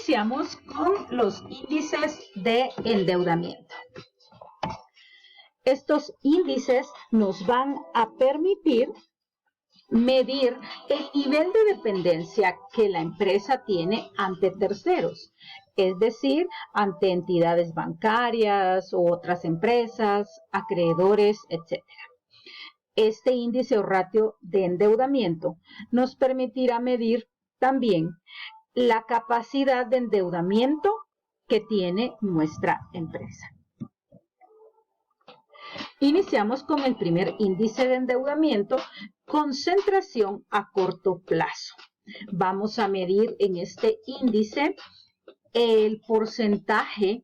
Iniciamos con los índices de endeudamiento. Estos índices nos van a permitir medir el nivel de dependencia que la empresa tiene ante terceros, es decir, ante entidades bancarias u otras empresas, acreedores, etc. Este índice o ratio de endeudamiento nos permitirá medir también la capacidad de endeudamiento que tiene nuestra empresa. Iniciamos con el primer índice de endeudamiento, concentración a corto plazo. Vamos a medir en este índice el porcentaje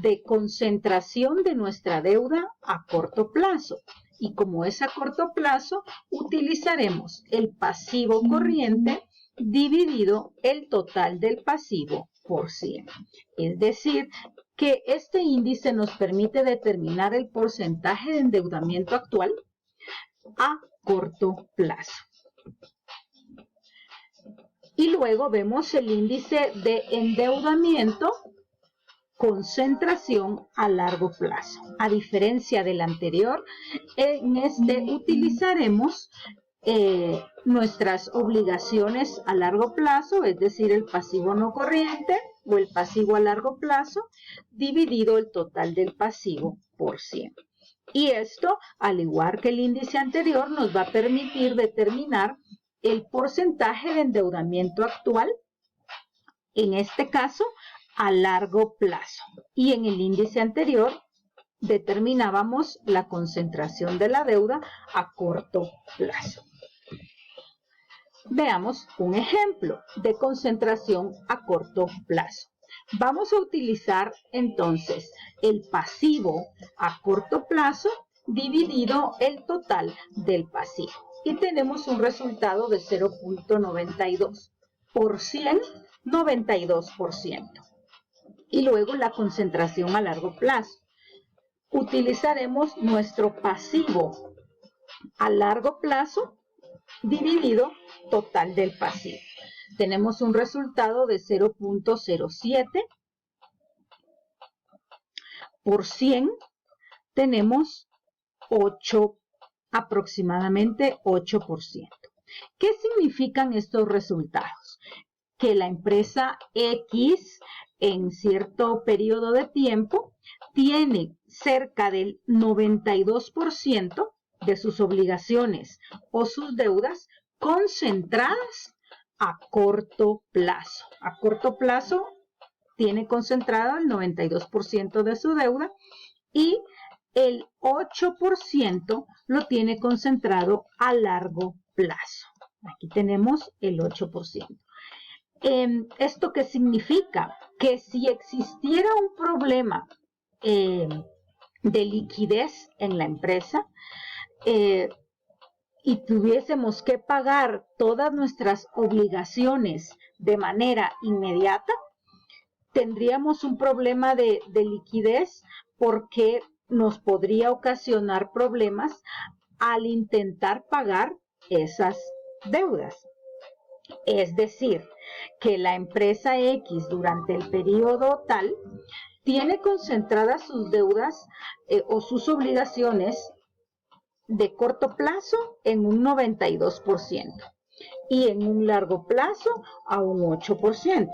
de concentración de nuestra deuda a corto plazo. Y como es a corto plazo, utilizaremos el pasivo corriente dividido el total del pasivo por 100. Es decir, que este índice nos permite determinar el porcentaje de endeudamiento actual a corto plazo. Y luego vemos el índice de endeudamiento, concentración a largo plazo. A diferencia del anterior, en este utilizaremos nuestras obligaciones a largo plazo, es decir, el pasivo no corriente o el pasivo a largo plazo, dividido el total del pasivo por 100. Y esto, al igual que el índice anterior, nos va a permitir determinar el porcentaje de endeudamiento actual, en este caso, a largo plazo. Y en el índice anterior determinábamos la concentración de la deuda a corto plazo. Veamos un ejemplo de concentración a corto plazo. Vamos a utilizar entonces el pasivo a corto plazo dividido el total del pasivo. Y tenemos un resultado de 0.92. Por 100, 92%. Y luego la concentración a largo plazo. Utilizaremos nuestro pasivo a largo plazo dividido total del pasivo. Tenemos un resultado de 0.07. Por 100 tenemos aproximadamente 8%. ¿Qué significan estos resultados? Que la empresa X en cierto periodo de tiempo tiene cerca del 92% de sus obligaciones o sus deudas concentradas a corto plazo. A corto plazo tiene concentrado el 92% de su deuda y el 8% lo tiene concentrado a largo plazo. Aquí tenemos el 8%. ¿Esto qué significa? Que si existiera un problema de liquidez en la empresa y tuviésemos que pagar todas nuestras obligaciones de manera inmediata, tendríamos un problema de liquidez porque nos podría ocasionar problemas al intentar pagar esas deudas. Es decir, que la empresa X durante el periodo tal tiene concentradas sus deudas o sus obligaciones de corto plazo en un 92% y en un largo plazo a un 8%.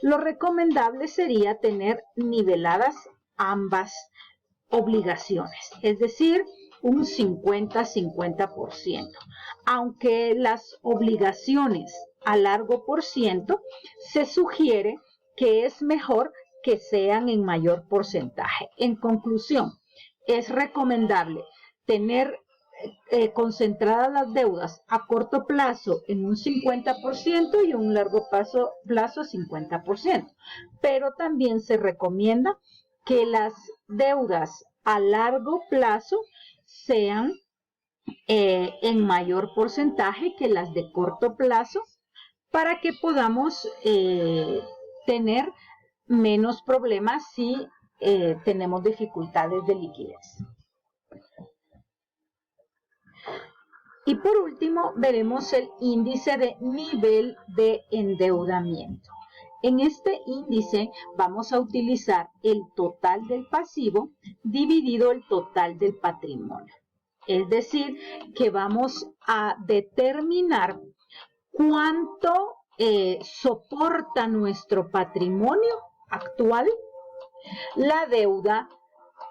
Lo recomendable sería tener niveladas ambas obligaciones, es decir, un 50-50%, aunque las obligaciones a largo por ciento se sugiere que es mejor que sean en mayor porcentaje. En conclusión, es recomendable tener concentradas las deudas a corto plazo en un 50% y un largo plazo 50%, pero también se recomienda que las deudas a largo plazo sean en mayor porcentaje que las de corto plazo para que podamos tener menos problemas si tenemos dificultades de liquidez. Y por último veremos el índice de nivel de endeudamiento. En este índice vamos a utilizar el total del pasivo dividido el total del patrimonio. Es decir, que vamos a determinar cuánto soporta nuestro patrimonio actual, la deuda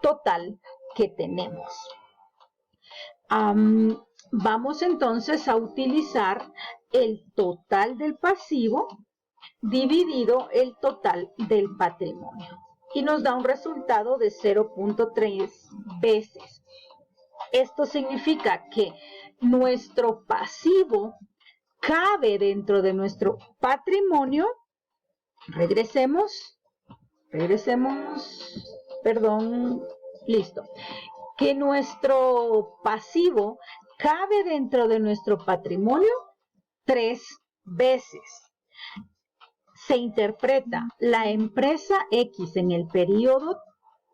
total que tenemos. Vamos entonces a utilizar el total del pasivo dividido el total del patrimonio y nos da un resultado de 0.3 veces. Esto significa que nuestro pasivo cabe dentro de nuestro patrimonio. Listo. Que nuestro pasivo cabe dentro de nuestro patrimonio 3 veces. Se interpreta, la empresa X en el periodo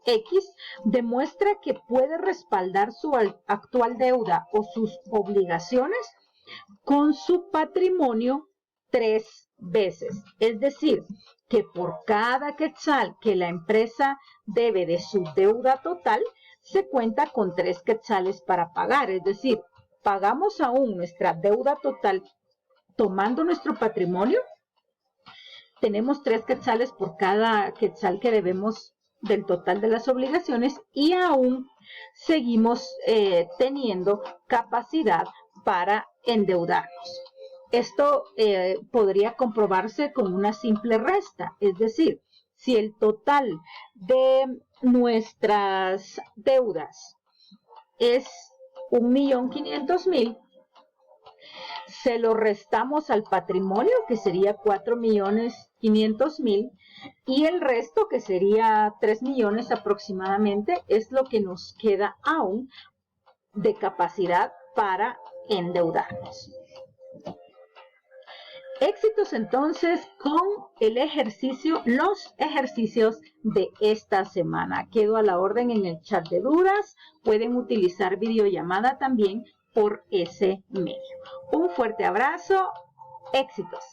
X demuestra que puede respaldar su actual deuda o sus obligaciones con su patrimonio 3 veces. Es decir, que por cada quetzal que la empresa debe de su deuda total, se cuenta con 3 quetzales para pagar. Es decir, pagamos aún nuestra deuda total tomando nuestro patrimonio. Tenemos 3 quetzales por cada quetzal que debemos del total de las obligaciones y aún seguimos teniendo capacidad para endeudarnos. Esto podría comprobarse con una simple resta, es decir, si el total de nuestras deudas es 1.500.000, se lo restamos al patrimonio, que sería 4.500.000, y el resto, que sería 3 millones aproximadamente, es lo que nos queda aún de capacidad para endeudarnos. Éxitos entonces con los ejercicios de esta semana. Quedo a la orden en el chat de dudas. Pueden utilizar videollamada también por ese medio. Un fuerte abrazo. Éxitos.